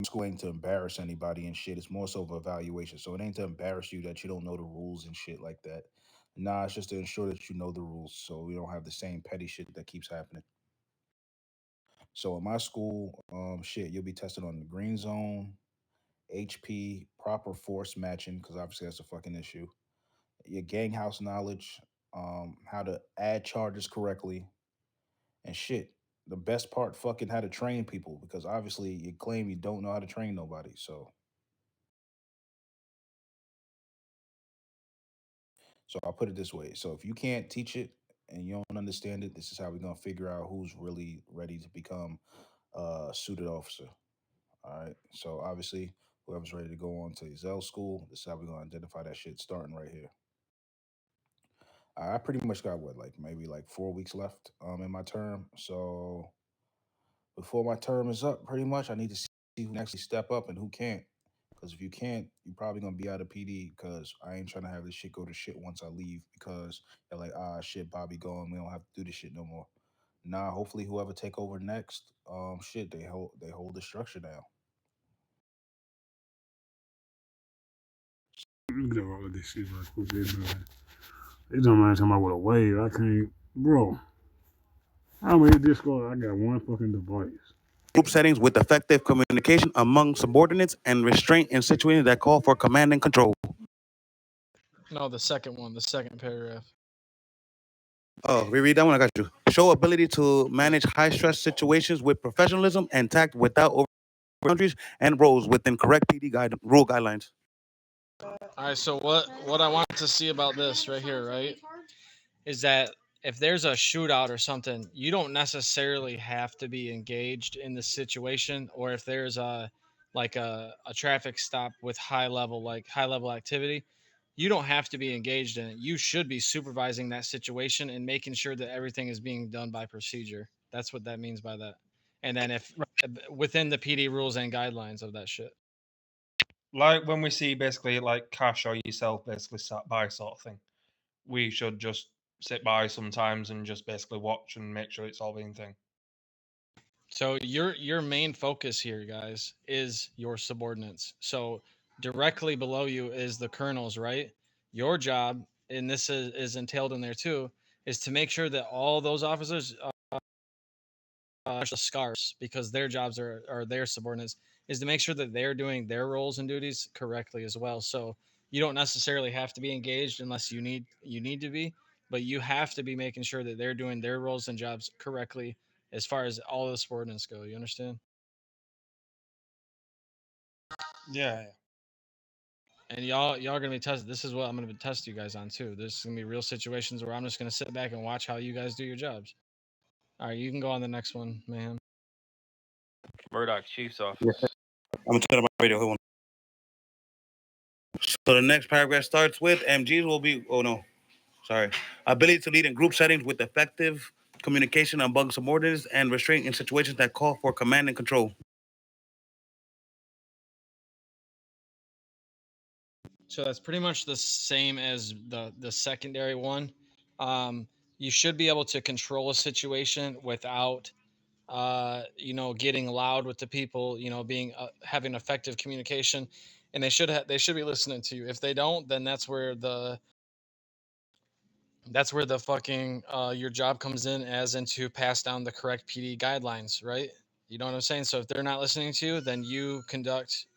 school ain't to embarrass anybody and shit. It's more so of evaluation. So it ain't to embarrass you that you don't know the rules and shit like that. Nah, it's just to ensure that you know the rules so we don't have the same petty shit that keeps happening. So in my school, shit, you'll be tested on the green zone, HP, proper force matching, because obviously that's a fucking issue. Your gang house knowledge, how to add charges correctly, and shit. The best part, fucking how to train people, because obviously you claim you don't know how to train nobody. So I'll put it this way. So if you can't teach it and you don't understand it, this is how we're gonna figure out who's really ready to become a suited officer. All right. So obviously, whoever's ready to go on to Zell school, this is how we're gonna identify that shit starting right here. I pretty much got what, like maybe like 4 weeks left in my term. So before my term is up, pretty much I need to see who can actually step up and who can't. Because if you can't, you're probably gonna be out of PD. Because I ain't trying to have this shit go to shit once I leave. Because they're like, ah, shit, Bobby gone. We don't have to do this shit no more. Nah, hopefully whoever take over next, shit, they hold the structure down. Let me get all of this shit right quick. They don't mind talking about with a wave. I can't, bro. How many Discord? I got one fucking device. Group settings with effective communication among subordinates and restraint in situations that call for command and control. No, the second one, the second paragraph. Oh, reread that one. I got you. Show ability to manage high stress situations with professionalism and tact without over boundaries and roles within correct PD rule guidelines. All right, so what I want to see about this right here, right, is that if there's a shootout or something, you don't necessarily have to be engaged in the situation, or if there's a traffic stop with high level activity, you don't have to be engaged in it. You should be supervising that situation and making sure that everything is being done by procedure. That's what that means by that. And then if within the PD rules and guidelines of that shit. Like when we see basically like Cash or yourself basically sat by sort of thing, we should just sit by sometimes and just basically watch and make sure it's all being thing. So your main focus here, guys, is your subordinates. So directly below you is the colonels, right? Your job, and this is entailed in there too, is to make sure that all those officers, the scars, because their jobs are their subordinates, is to make sure that they're doing their roles and duties correctly as well. So you don't necessarily have to be engaged unless you need to be, but you have to be making sure that they're doing their roles and jobs correctly as far as all the subordinates go. You understand? Yeah. And y'all gonna be tested. This is what I'm gonna test you guys on too. There's gonna be real situations where I'm just gonna sit back and watch how you guys do your jobs. All right, you can go on the next one, man. Murdoch Chief's Yeah, office. I'm gonna turn on my radio. Hold on. So the next paragraph starts with MGs will be. Oh no, sorry. Ability to lead in group settings with effective communication among subordinates and restraint in situations that call for command and control. So that's pretty much the same as the secondary one. Um, you should be able to control a situation without getting loud with the people, being having effective communication, and they should be listening to you. If they don't, then that's where the fucking your job comes in, as into pass down the correct PD guidelines, right? You know what I'm saying? So if they're not listening to you, then you conduct,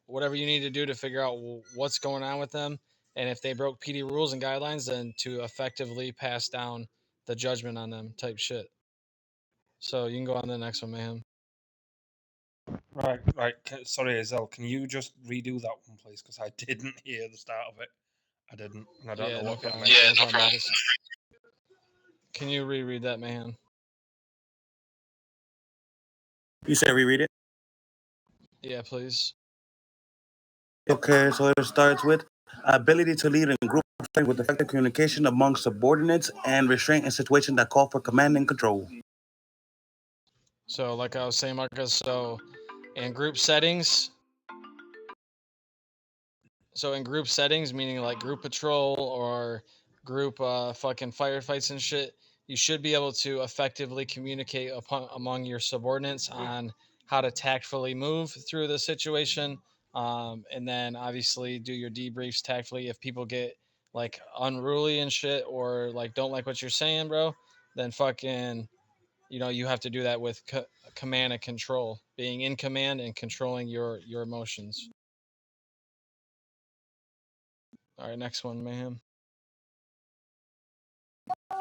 whatever you need to do to figure out what's going on with them, and if they broke PD rules and guidelines, then to effectively pass down the judgment on them, type shit. So you can go on to the next one, man. Right, right. Sorry, Azel, can you just redo that one, please? Because I didn't hear the start of it. I didn't, and I don't know Yeah, no what got problem. me. Yeah, no problem. Can you reread that, man? You said reread it. Yeah, please. Okay, so it starts with ability to lead in group settings with effective communication among subordinates and restraint in situations that call for command and control. So, like I was saying, Marcus, so in group settings, meaning like group patrol or group fucking firefights and shit, you should be able to effectively communicate among your subordinates on how to tactfully move through the situation. And then obviously do your debriefs tactfully. If people get like unruly and shit or like don't like what you're saying, bro, then fucking, you have to do that with command and control, being in command and controlling your emotions. All right, next one, Mayhem.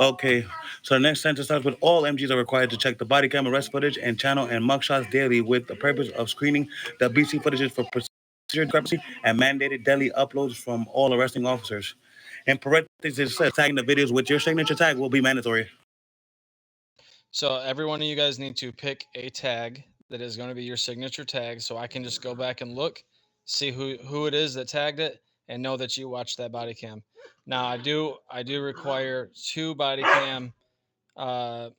Okay, so the next sentence starts with all MGs are required to check the body cam arrest footage and channel and mugshots daily with the purpose of screening the BC footages for procedure discrepancy and mandated daily uploads from all arresting officers. In parentheses, it says tagging the videos with your signature tag will be mandatory. So every one of you guys need to pick a tag that is going to be your signature tag, so I can just go back and look, see who it is that tagged it, and know that you watched that body cam. Now I do require 2 body cam. Fuck,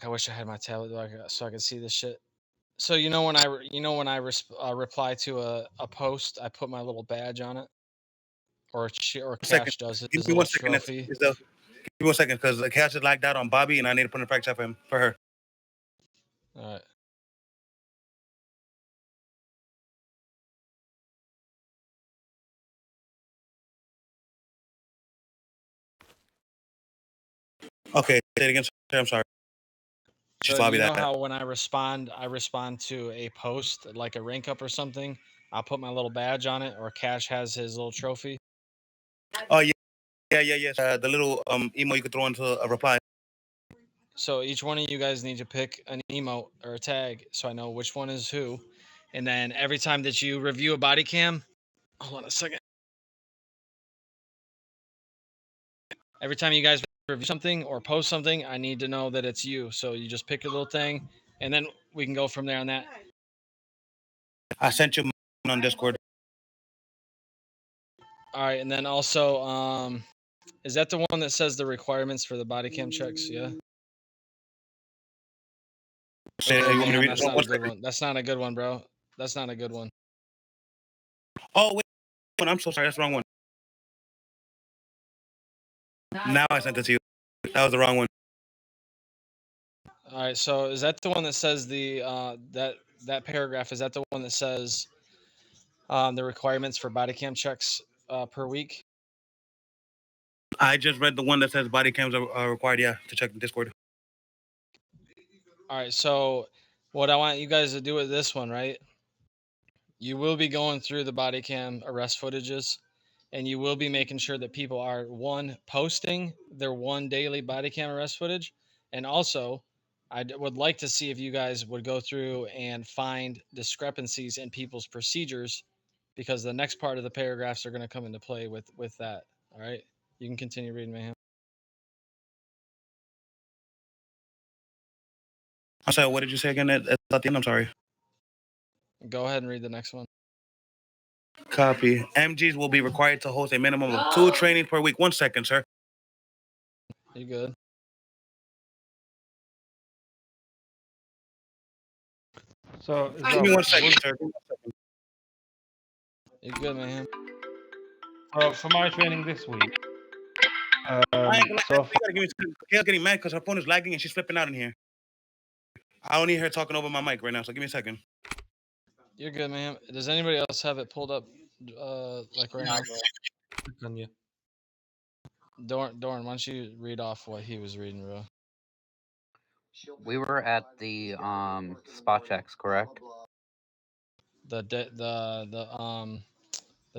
I wish I had my tablet so I could see this shit. So when I reply to a post, I put my little badge on it, or Second, Cash does give his me little 1 second. trophy. Give me 1 second, because the cash is lagged out on Bobby, and I need to put in a fact check for her. All right. Okay, say it again. Sir, I'm sorry. Just So Bobby you know that. how when I respond to a post like a rank up or something, I'll put my little badge on it, or Cash has his little trophy. Oh yeah, yes. The little email you could throw into a reply. So each one of you guys need to pick an emote or a tag, so I know which one is who. And then every time that you review a body cam, hold on a second. Every time you guys review something or post something, I need to know that it's you. So you just pick a little thing, and then we can go from there on that. I sent you on Discord. All right, and then also, is that the one that says the requirements for the body cam checks? Yeah. Say, Okay, you want me to man, read that's it? not a good one. That's not a good one, bro. That's not a good one. Oh wait, I'm so sorry. That's the wrong one. Now I sent it to you. That was the wrong one. All right, so is that the one that says that paragraph? Is that the one that says the requirements for body cam checks per week? I just read the one that says body cams are required. Yeah, to check the Discord. All right, so what I want you guys to do with this one, right? You will be going through the body cam arrest footages, and you will be making sure that people are posting their one daily body cam arrest footage, and also I would like to see if you guys would go through and find discrepancies in people's procedures, because the next part of the paragraphs are going to come into play with that. All right, you can continue reading, Mayhem. I'm sorry. What did you say again? At the end. I'm sorry. Go ahead and read the next one. Copy. MGs will be required to host a minimum of 2 trainings per week. 1 second, sir. You good? So Give me 1 second, sir. You good, Mayhem? for my training this week, I ain't gonna lie, so you gotta give me a second. Kayla's getting mad because her phone is lagging and she's flipping out in here. I don't need her talking over my mic right now, so give me a second. You're good, Mayhem. Does anybody else have it pulled up like right now? on you. Doran, why don't you read off what he was reading, bro? We were at the spot checks, correct? The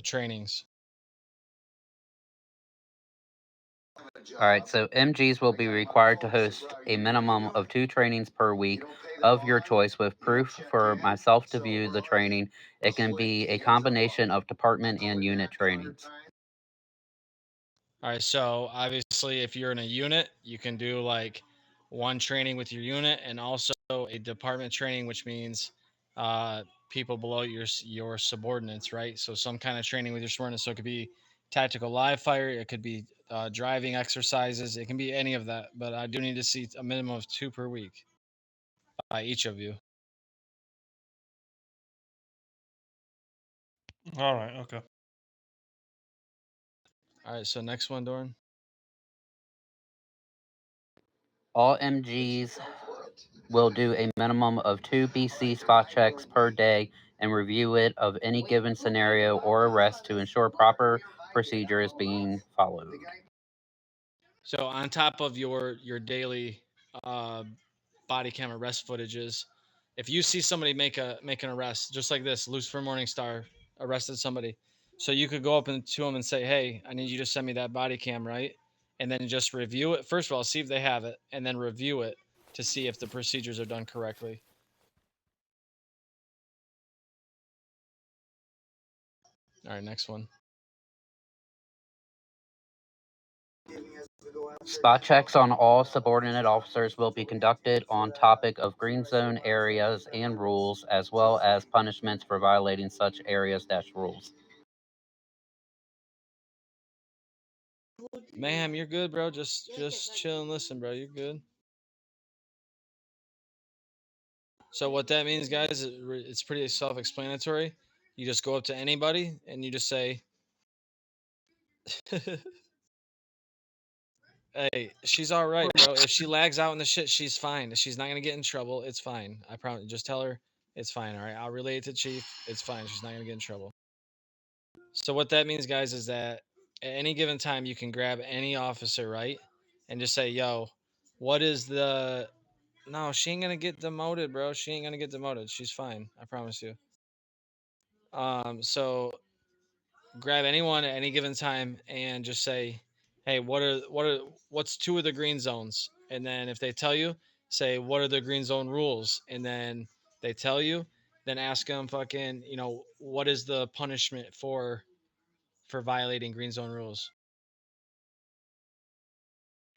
trainings. All right, so MGs will be required to host a minimum of 2 trainings per week of your choice with proof for myself to view the training. It can be a combination of department and unit trainings. All right, so obviously if you're in a unit, you can do like one training with your unit and also a department training, which means people below your subordinates, right? So some kind of training with your subordinates. So it could be tactical live fire, it could be driving exercises, it can be any of that. But I do need to see a minimum of 2 per week by each of you. All right. Okay. All right, so next one, Doran. All MGs will do a minimum of 2 BC spot checks per day and review it of any given scenario or arrest to ensure proper procedure is being followed. So on top of your daily body cam arrest footages, if you see somebody make an arrest, just like this, Lucifer Morningstar arrested somebody, so you could go up to them and say, "Hey, I need you to send me that body cam, right?" And then just review it. First of all, see if they have it, and then review it to see if the procedures are done correctly. All right, next one. Spot checks on all subordinate officers will be conducted on topic of green zone areas and rules, as well as punishments for violating such areas rules. Ma'am, you're good, bro. Just chill and listen, bro. You're good. So what that means, guys, it's pretty self-explanatory. You just go up to anybody and you just say, "Hey, she's all right, bro. If she lags out in the shit, she's fine. She's not gonna get in trouble. It's fine. I promise. Just tell her it's fine. All right. I'll relay it to chief. It's fine. She's not gonna get in trouble." So what that means, guys, is that at any given time you can grab any officer, right, and just say, "Yo, what is the?" No, she ain't gonna get demoted, bro. She ain't gonna get demoted. She's fine. I promise you. So grab anyone at any given time and just say, "Hey, what's two of the green zones?" And then if they tell you, say, "What are the green zone rules?" And then they tell you, then ask them, fucking, what is the punishment for violating green zone rules?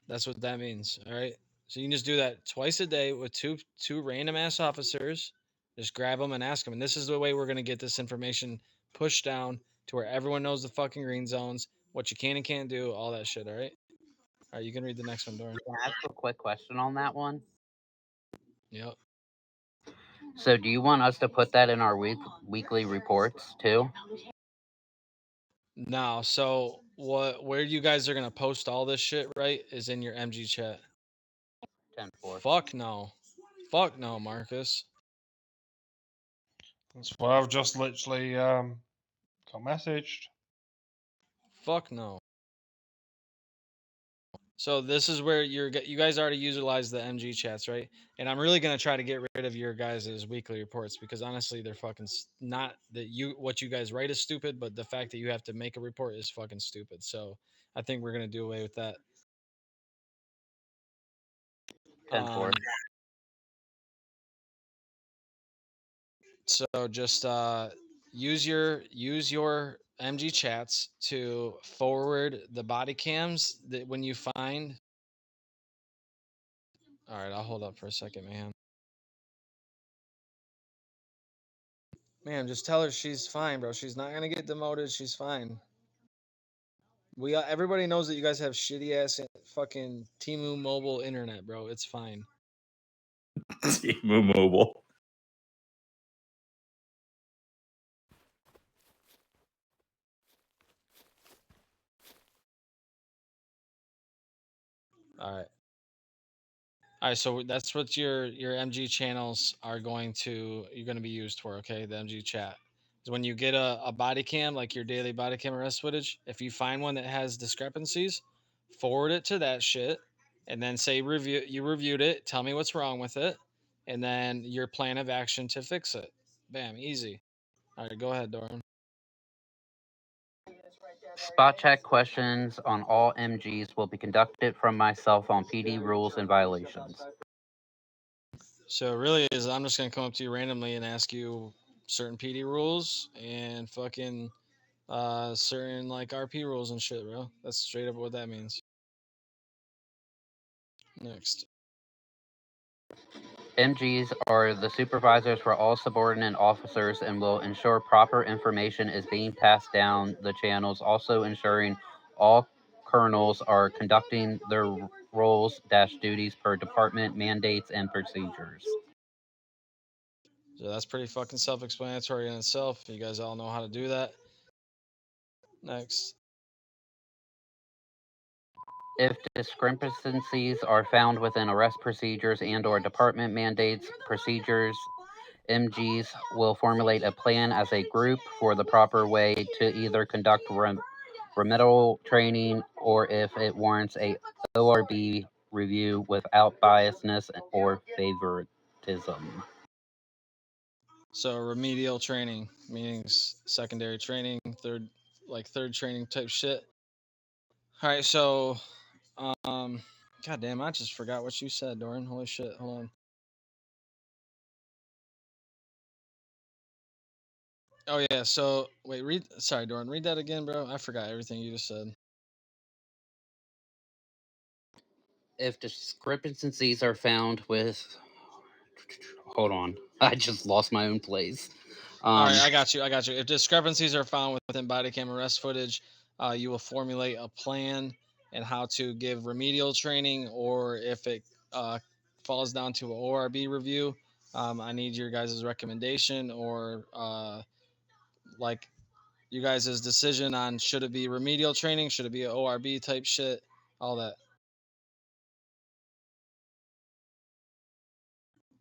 That's what that means. All right. So you can just do that twice a day with two random ass officers. Just grab them and ask them. And this is the way we're gonna get this information pushed down to where everyone knows the fucking green zones, what you can and can't do, all that shit. All right. All right. You can read the next one, Doran. Can I ask a quick question on that one? Yep. So, do you want us to put that in our weekly reports too? Now, so where you guys are gonna post all this shit, right, is in your MG chat. 10-4. Fuck no. Fuck no, Marcus. That's what I've just literally got messaged. Fuck no. So this is where you guys already utilize the MG chats, right? And I'm really gonna try to get rid of your guys' weekly reports because honestly, they're fucking not that what you guys write is stupid, but the fact that you have to make a report is fucking stupid. So I think we're gonna do away with that. 10-4. So just use your MG chats to forward the body cams that when you find. All right, I'll hold up for a second, man. Man, just tell her she's fine, bro. She's not gonna get demoted. She's fine. Everybody knows that you guys have shitty ass fucking Timu mobile internet, bro. It's fine. Timu Mobile. All right. All right, so that's what your MG channels are you're going to be used for, okay? The MG chat. So when you get a body cam, like your daily body cam arrest footage, if you find one that has discrepancies, forward it to that shit and then say you reviewed it, tell me what's wrong with it, and then your plan of action to fix it. Bam, easy. All right, go ahead, Doran. Spot check questions on all MGs will be conducted from my cell phone PD rules and violations. So it really is I'm just gonna come up to you randomly and ask you certain PD rules and fucking certain like RP rules and shit, bro. That's straight up what that means. Next. MGs are the supervisors for all subordinate officers and will ensure proper information is being passed down the channels, also ensuring all colonels are conducting their roles duties per department mandates and procedures. So that's pretty fucking self-explanatory in itself. You guys all know how to do that. Next. If discrepancies are found within arrest procedures and/or department mandates, procedures, MGs will formulate a plan as a group for the proper way to either conduct remedial training or, if it warrants, a ORB review without biasness or favoritism. So remedial training, meaning secondary training, third training type shit. All right, so God damn, I just forgot what you said, Doran. Holy shit, hold on. Oh yeah, so wait, sorry, Doran, read that again, bro. I forgot everything you just said. If discrepancies are found with, hold on, I just lost my own place. All right, I got you. If discrepancies are found within body cam arrest footage, you will formulate a plan and how to give remedial training, or if it falls down to an ORB review, I need your guys' recommendation, or like you guys' decision on should it be remedial training, should it be an ORB type shit, all that.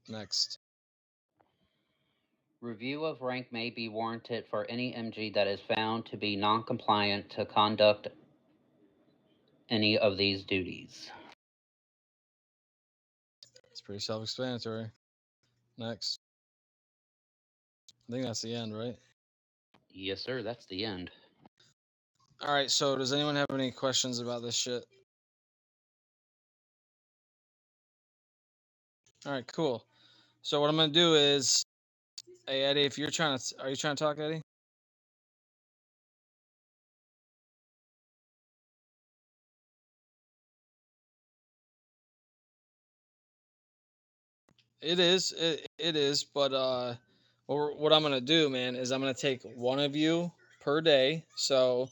Next. Review of rank may be warranted for any MG that is found to be non-compliant to conduct any of these duties. It's pretty self-explanatory. Next. I think that's the end, right? Yes, sir, that's the end. All right, so does anyone have any questions about this shit? All right, cool. So what I'm gonna do is, hey Eddie, if you're trying to, are you trying to talk, Eddie? It is, it is, but what I'm gonna do, man, is I'm gonna take one of you per day. So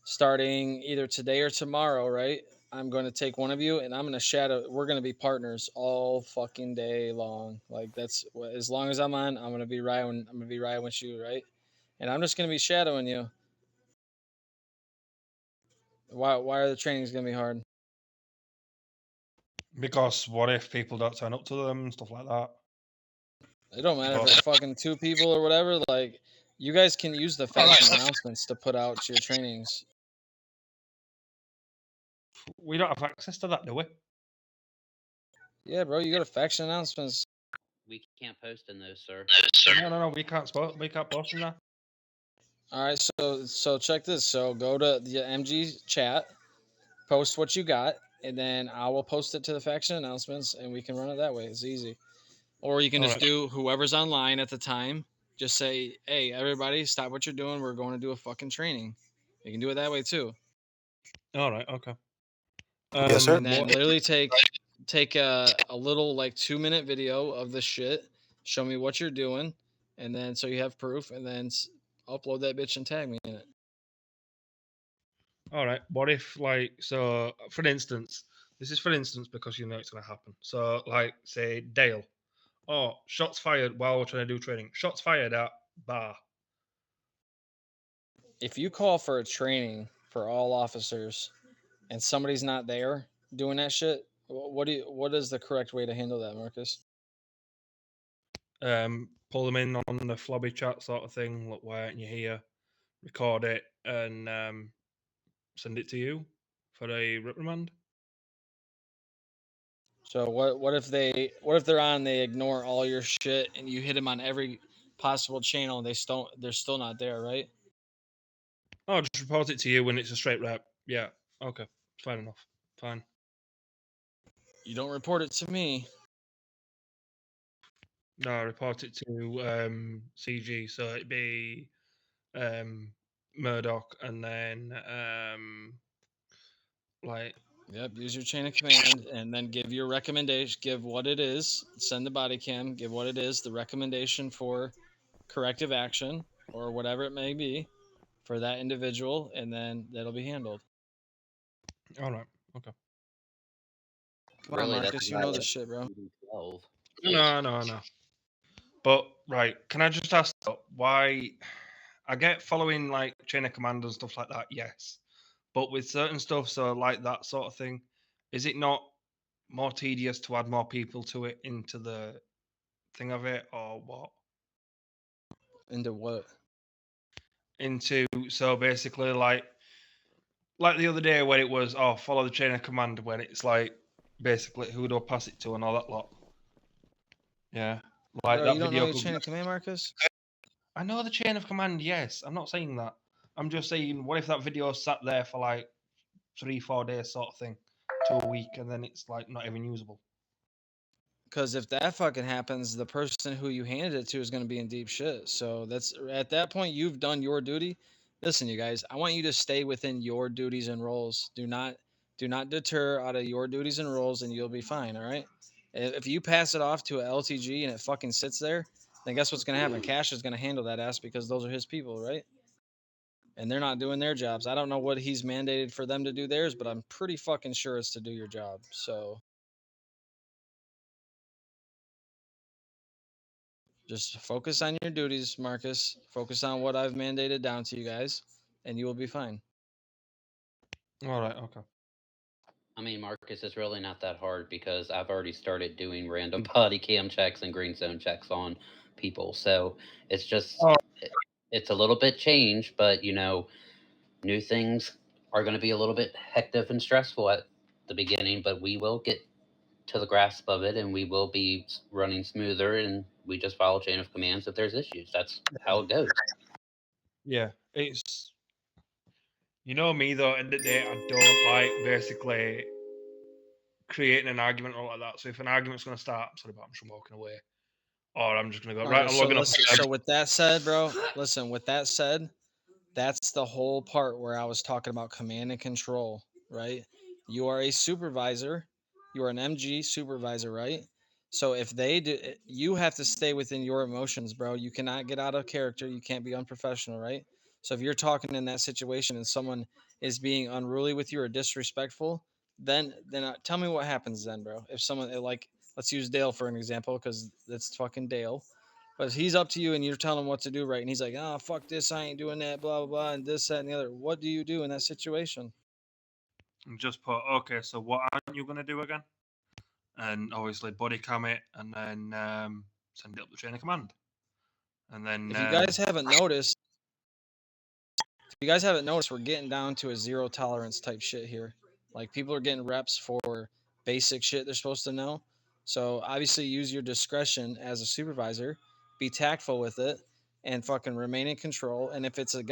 starting either today or tomorrow, right? I'm going to take one of you and I'm going to shadow. We're going to be partners all fucking day long. Like that's as long as I'm on, I'm going to be riding. I'm going to be riding with you, right? And I'm just going to be shadowing you. Why are the trainings going to be hard? Because what if people don't turn up to them and stuff like that? It don't matter if it's fucking 2 people or whatever. Like you guys can use the faction announcements to put out your trainings. We don't have access to that, do we? Yeah, bro, you go to faction announcements. We can't post in those, sir. No, we can't post in there. All right, so check this. So go to the MG chat, post what you got, and then I will post it to the faction announcements, and we can run it that way. It's easy. Or you can just do whoever's online at the time. Just say, "Hey, everybody, stop what you're doing. We're going to do a fucking training." You can do it that way too. All right, okay. Yes, sir. And then literally take a little like 2-minute video of the shit. Show me what you're doing, and then so you have proof, and then upload that bitch and tag me in it. All right. What if, like, so for instance, this is for instance because you know it's going to happen. So, like, say Dale, oh, shots fired while we're trying to do training. Shots fired at bar. If you call for a training for all officers, and somebody's not there doing that shit, what is the correct way to handle that, Marcus? Pull them in on the flobby chat sort of thing. Look, why aren't you here? Record it and send it to you for a reprimand. So what if they're on, they ignore all your shit, and you hit them on every possible channel, and they're still not there, right? Oh, just report it to you when it's a straight rep. Yeah, okay, fine enough, fine. You don't report it to me. No, report it to CG, so it'd be Murdoch, and then like, Yep, use your chain of command, and then give your recommendation. Give what it is. Send the body cam. Give what it is. The recommendation for corrective action or whatever it may be for that individual, and then that'll be handled. all right, okay. Come on, Marcus, you know this shit, bro. 12. No. But right, can I just ask why? I get following like chain of command and stuff like that, yes. But with certain stuff, so like that sort of thing, is it not more tedious to add more people to it into the thing of it, or what? Into what? Into so basically like the other day when it was follow the chain of command, when it's like basically who do I pass it to and all that lot. Yeah, like Bro, that you don't know video. your chain of command, Marcus? I know the chain of command. Yes, I'm not saying that. I'm just saying, what if that video sat there for like 3-4 days, sort of thing, to a week, and then it's like not even usable. Because if that fucking happens, the person who you handed it to is going to be in deep shit. So that's at that point you've done your duty. Listen, you guys, I want you to stay within your duties and roles. Do not deter out of your duties and roles, and you'll be fine. All right. If you pass it off to a LTG and it fucking sits there, then guess what's going to happen? Cash is going to handle that ass because those are his people, right? And they're not doing their jobs. I don't know what he's mandated for them to do theirs, but I'm pretty fucking sure it's to do your job. So just focus on your duties, Marcus. Focus on what I've mandated down to you guys, and you will be fine. All right, okay. I mean, Marcus, it's really not that hard because I've already started doing random body cam checks and green zone checks on people. So it's just, Oh. it's a little bit changed, but you know, new things are going to be a little bit hectic and stressful at the beginning, but we will get to the grasp of it and we will be running smoother, and we just follow chain of commands if there's issues. That's how it goes. Yeah, it's you know me though. End of the day, I don't like basically creating an argument or like that. So if an argument's going to start, I'm sorry, but I'm just walking away, or I'm just going to go right. Okay, I'm so logging off. listen. So with that said, bro, listen. With that said, that's the whole part where I was talking about command and control, right? You are a supervisor. You are an MG supervisor, right? So if they do, you have to stay within your emotions, bro. You cannot get out of character. You can't be unprofessional, right? So if you're talking in that situation and someone is being unruly with you or disrespectful, then tell me what happens then, bro. If someone like, let's use Dale for an example because that's fucking Dale. But he's up to you and you're telling him what to do, right? And he's like, oh, fuck this, I ain't doing that, blah, blah, blah, and this, that, and the other. What do you do in that situation? And just put okay. So what aren't you going to do again? And obviously body cam it, and then send it up the chain of command. And then If you guys haven't noticed, we're getting down to a zero tolerance type shit here. Like people are getting reps for basic shit they're supposed to know. So obviously use your discretion as a supervisor, be tactful with it, and fucking remain in control. And if it's a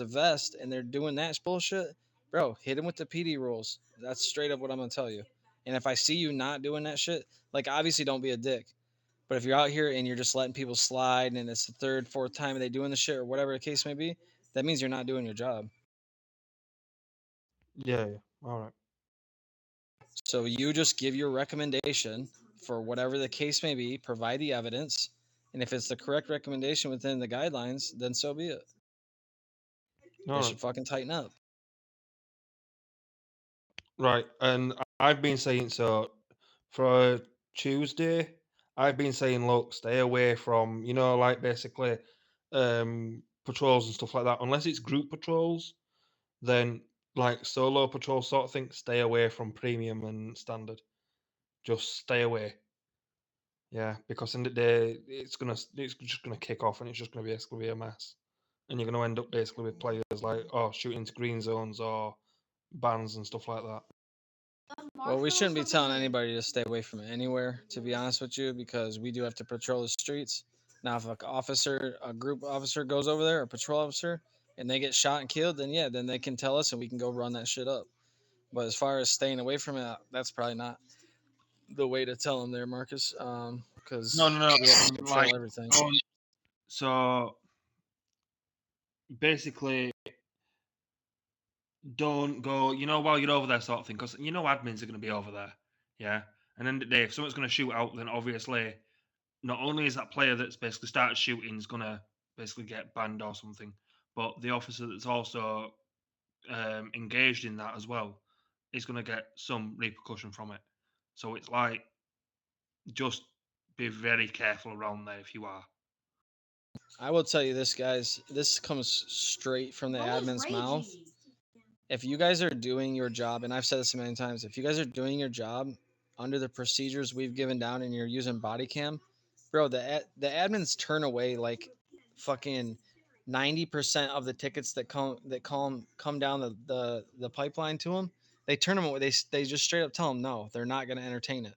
vest and they're doing that bullshit, bro, hit them with the PD rules. That's straight up what I'm gonna tell you. And if I see you not doing that shit, like obviously don't be a dick. But if you're out here and you're just letting people slide and it's the third, fourth time they doing the shit or whatever the case may be, that means you're not doing your job. yeah, all right. So you just give your recommendation for whatever the case may be, provide the evidence, and if it's the correct recommendation within the guidelines, then so be it. All They right. should fucking tighten up. Right, and I've been saying so for Tuesday. I've been saying, look, stay away from like basically patrols and stuff like that. Unless it's group patrols, then like solo patrol sort of thing, stay away from premium and standard. Just stay away. Yeah, because in the day it's just gonna kick off and it's just gonna be a mess, and you're gonna end up basically with players like shooting to green zones or bans and stuff like that. Well, we shouldn't be telling anybody to stay away from it anywhere, to be honest with you, because we do have to patrol the streets. Now, if a group officer goes over there, a patrol officer, and they get shot and killed, then yeah, then they can tell us and we can go run that shit up. But as far as staying away from it, that's probably not the way to tell them there, Marcus, because No, no, no. we have to control Like, everything. so basically, don't go. While you're over there, sort of thing, because admins are going to be over there. Yeah, and then the day if someone's going to shoot out, then obviously not only is that player that's basically started shooting is going to basically get banned or something, but the officer that's also engaged in that as well is going to get some repercussion from it. So it's like just be very careful around there if you are. I will tell you this, guys. This comes straight from the admin's mouth. if you guys are doing your job, and I've said this a million times, if you guys are doing your job under the procedures we've given down and you're using body cam, bro, the admins turn away like fucking 90% of the tickets that come down the pipeline to them. They turn them away. They just straight up tell them no, they're not going to entertain it.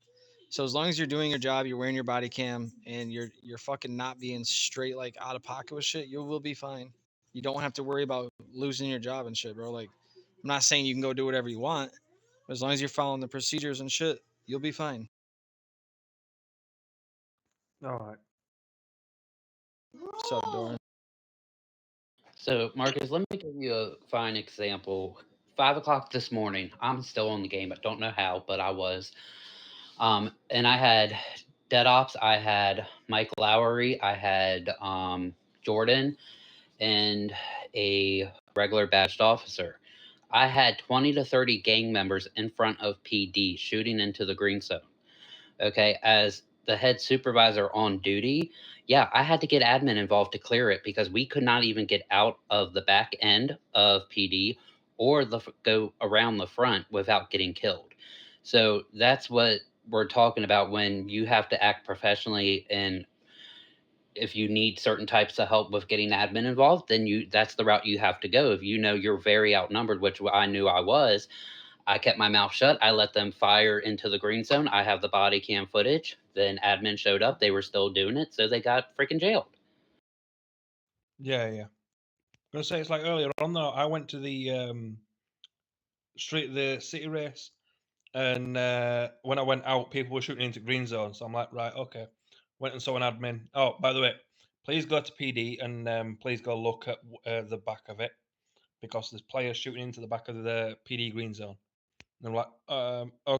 So as long as you're doing your job, you're wearing your body cam, and you're fucking not being straight like out of pocket with shit, you will be fine. You don't have to worry about losing your job and shit, bro. Like, I'm not saying you can go do whatever you want, but as long as you're following the procedures and shit, you'll be fine. All right. What's up, Doran? So, Marcus, let me give you a fine example. 5 o'clock this morning, I'm still on the game. I don't know how, but I was. And I had Dead Ops, I had Mike Lowry, I had Jordan, and a regular badged officer. I had 20 to 30 gang members in front of PD shooting into the green zone. Okay, as the head supervisor on duty, yeah, I had to get admin involved to clear it because we could not even get out of the back end of PD or go around the front without getting killed. So that's what we're talking about when you have to act professionally, and if you need certain types of help with getting admin involved, then that's the route you have to go. If you know you're very outnumbered, which I knew I was, I kept my mouth shut. I let them fire into the green zone. I have the body cam footage. Then admin showed up. They were still doing it, so they got freaking jailed. Yeah, yeah. I'm gonna say it's like earlier on though. I went to the city race, and when I went out, people were shooting into green zone. So I'm like, right, okay. Went and saw an admin. Oh, by the way, please go to PD and please go look at the back of it because there's players shooting into the back of the PD green zone. And I'm like,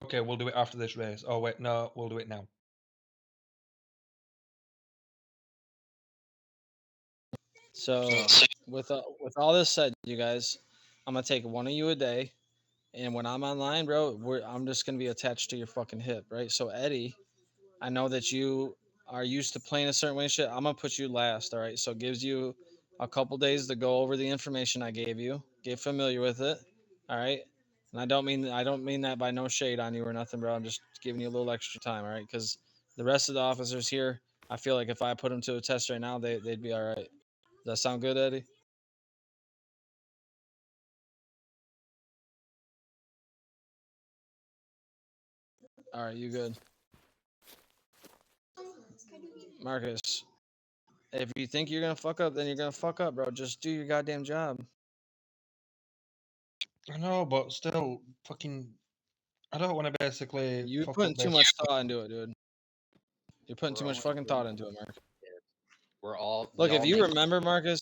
okay, we'll do it after this race. Oh wait, no, we'll do it now. So with all this said, you guys, I'm gonna take one of you a day, and when I'm online, bro, I'm just gonna be attached to your fucking hip, right? So Eddie, I know that you are used to playing a certain way and shit. I'm gonna put you last, all right? So it gives you a couple days to go over the information I gave you, get familiar with it, all right? And I don't mean that by no shade on you or nothing, bro. I'm just giving you a little extra time, all right? Because the rest of the officers here, I feel like if I put them to a test right now, they'd be all right. Does that sound good, Eddie? All right, you good, Marcus? If you think you're gonna fuck up, then you're gonna fuck up, bro. Just do your goddamn job. I know, but still, fucking, I don't want to basically You're fuck putting up too this. much thought into it, dude. You're putting We're too much only fucking human. thought into it, Mark. We Look, if all you make. remember, Marcus,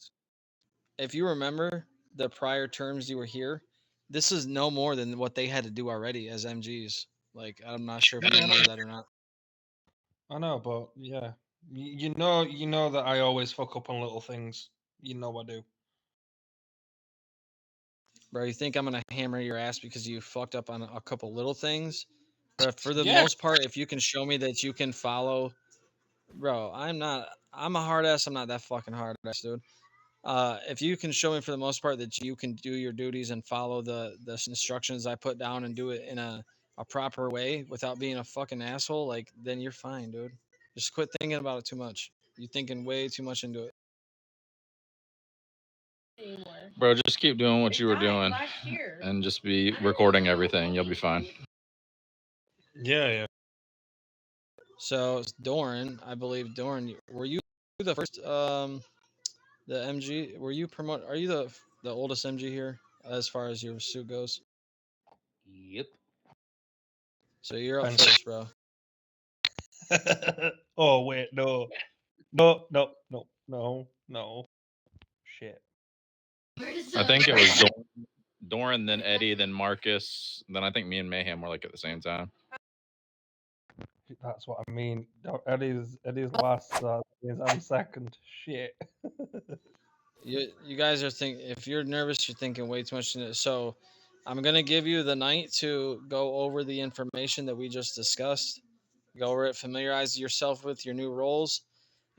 if you remember the prior terms you were here, this is no more than what they had to do already as MGs. Like, I'm not sure if you Yeah, remember that or not. I know, but yeah, you know that I always fuck up on little things. You know I do. Bro, you think I'm gonna hammer your ass because you fucked up on a couple little things? But for the Yeah, most part, if you can show me that you can follow, bro, I'm a hard ass. I'm not that fucking hard ass, dude. If you can show me for the most part that you can do your duties and follow the instructions I put down and do it in a proper way without being a fucking asshole, like then you're fine, dude. Just quit thinking about it too much. You're thinking way too much into it. Bro, just keep doing what you were doing and just be recording everything. You'll be fine. yeah. So Doran, I believe Doran, were you the first the MG? Were you promote? Are you the oldest MG here as far as your suit goes? Yep. So you're up And first, bro. oh wait, no. Shit. I think it was Doran, then Eddie, then Marcus, then I think me and Mayhem were like at the same time. That's what I mean. No, Eddie's last, so that means I'm second. Shit. You guys are if you're nervous, you're thinking way too much. So I'm gonna give you the night to go over the information that we just discussed. Go over it, familiarize yourself with your new roles,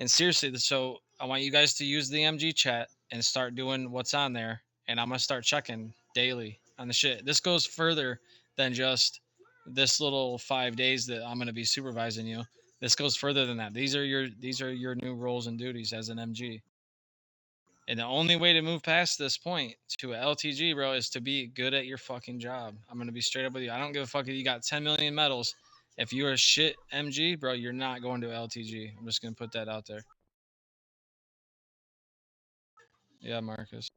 and seriously, so I want you guys to use the MG chat and start doing what's on there. And I'm gonna start checking daily. on the shit. This goes further than just this little 5 days that I'm going to be supervising you. This goes further than that. These are your new roles and duties as an MG. And the only way to move past this point to a LTG, bro, is to be good at your fucking job. I'm going to be straight up with you. I don't give a fuck if you got 10 million medals. If you're a shit MG, bro, you're not going to LTG. I'm just going to put that out there. Yeah, Marcus.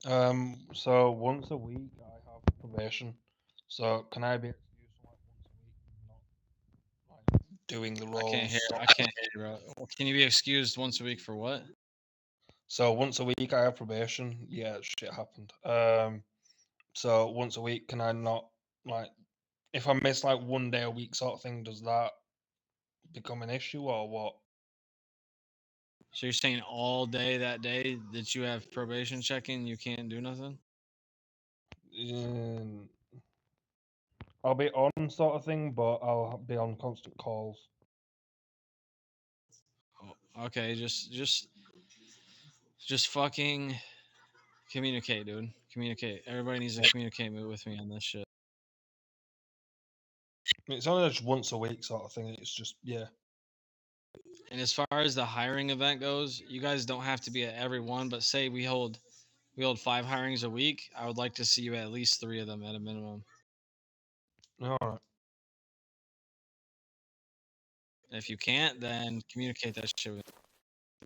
So once a week I have probation. So can I be excused for like once a week and not like doing the roles? I can't hear you, bro. Can you be excused once a week for what? So once a week I have probation. Yeah, shit happened. So once a week, can I not like if I miss like one day a week sort of thing? Does that become an issue or what? So you're saying all day that day that you have probation checking, you can't do nothing? I'll be on sort of thing, but I'll be on constant calls. Oh, okay, just fucking communicate, dude. Communicate. Everybody needs to communicate with me on this shit. It's only just once a week sort of thing. It's just yeah. And as far as the hiring event goes, you guys don't have to be at every one, but say we hold 5 hirings a week, I would like to see you at least 3 of them at a minimum. All right. If you can't, then communicate that shit with me.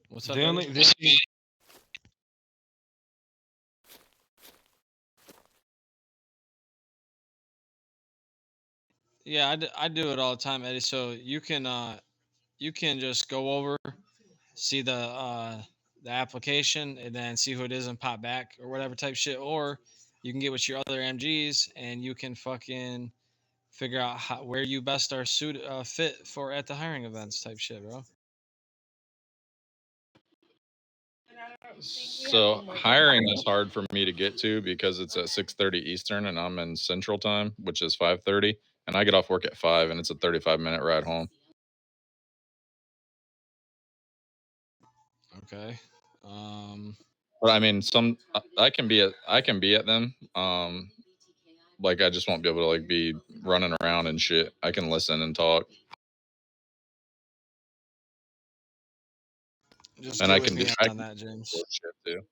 What's up, The only, Eddie? the only Yeah, I do it all the time, Eddie. So you can just go over, see the application, and then see who it is and pop back or whatever type shit. Or you can get with your other MGs and you can fucking figure out where you best are fit for at the hiring events type shit, bro. So hiring is hard for me to get to because it's at 6:30 Eastern and I'm in Central Time, which is 5:30, and I get off work at 5 and it's a 35-minute ride home. Okay. But I mean, I can be at them. Like I just won't be able to like be running around and shit. I can listen and talk, Just and get I with can me do on that, James. shit too.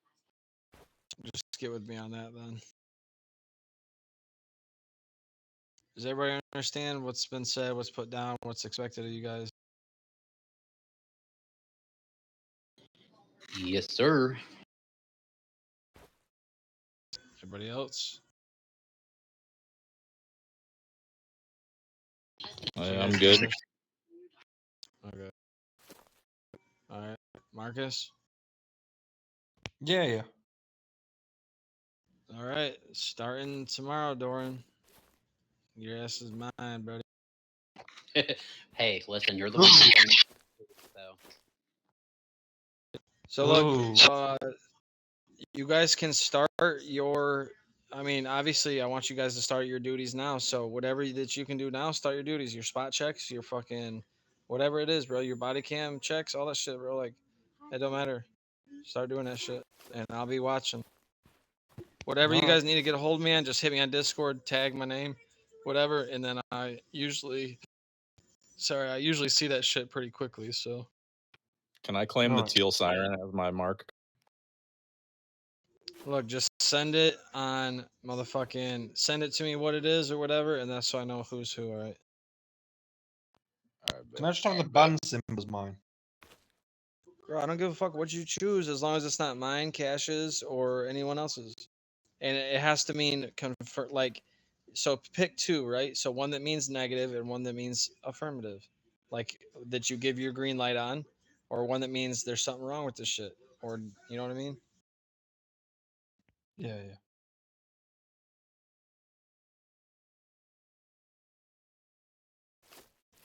Just get with me on that then. Does everybody understand what's been said, what's put down, what's expected of you guys? Yes, sir. Everybody else? I'm good. Okay. All right. Marcus? yeah, yeah. All right. Starting tomorrow, Doran. Your ass is mine, buddy. Hey, listen, you're the one who told me, so So look, Ooh. you guys can start your. I mean, obviously, I want you guys to start your duties now. So whatever that you can do now, start your duties. Your spot checks, your fucking, whatever it is, bro. Your body cam checks, all that shit, bro. Like, it don't matter. Start doing that shit, and I'll be watching. Whatever you guys need to get a hold of me on, just hit me on Discord, tag my name, whatever, and then I usually see that shit pretty quickly. So Can I claim the Alright. teal siren as my mark? look, just send it on motherfucking, send it to me what it is or whatever, and that's so I know who's who. All right. Can I just have the band symbol as mine? Bro, I don't give a fuck what you choose as long as it's not mine, Cash's, or anyone else's. And it has to mean like, so pick 2, right? So one that means negative and one that means affirmative, like that you give your green light on, or one that means there's something wrong with this shit, or you know what I mean? Yeah, yeah.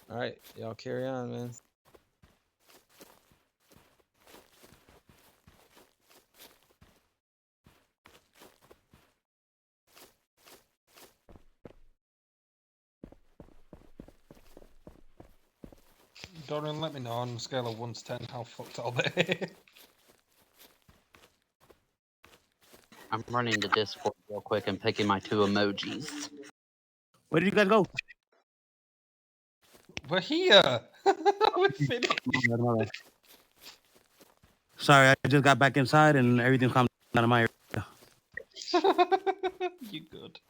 All right, y'all carry on, man. Dorian, let me know on a scale of 1 to 10 how fucked I'll be. I'm running to Discord real quick and picking my 2 emojis. Where did you guys go? We're here. We're finished. Sorry, I just got back inside and everything's calmed down in my area. You good?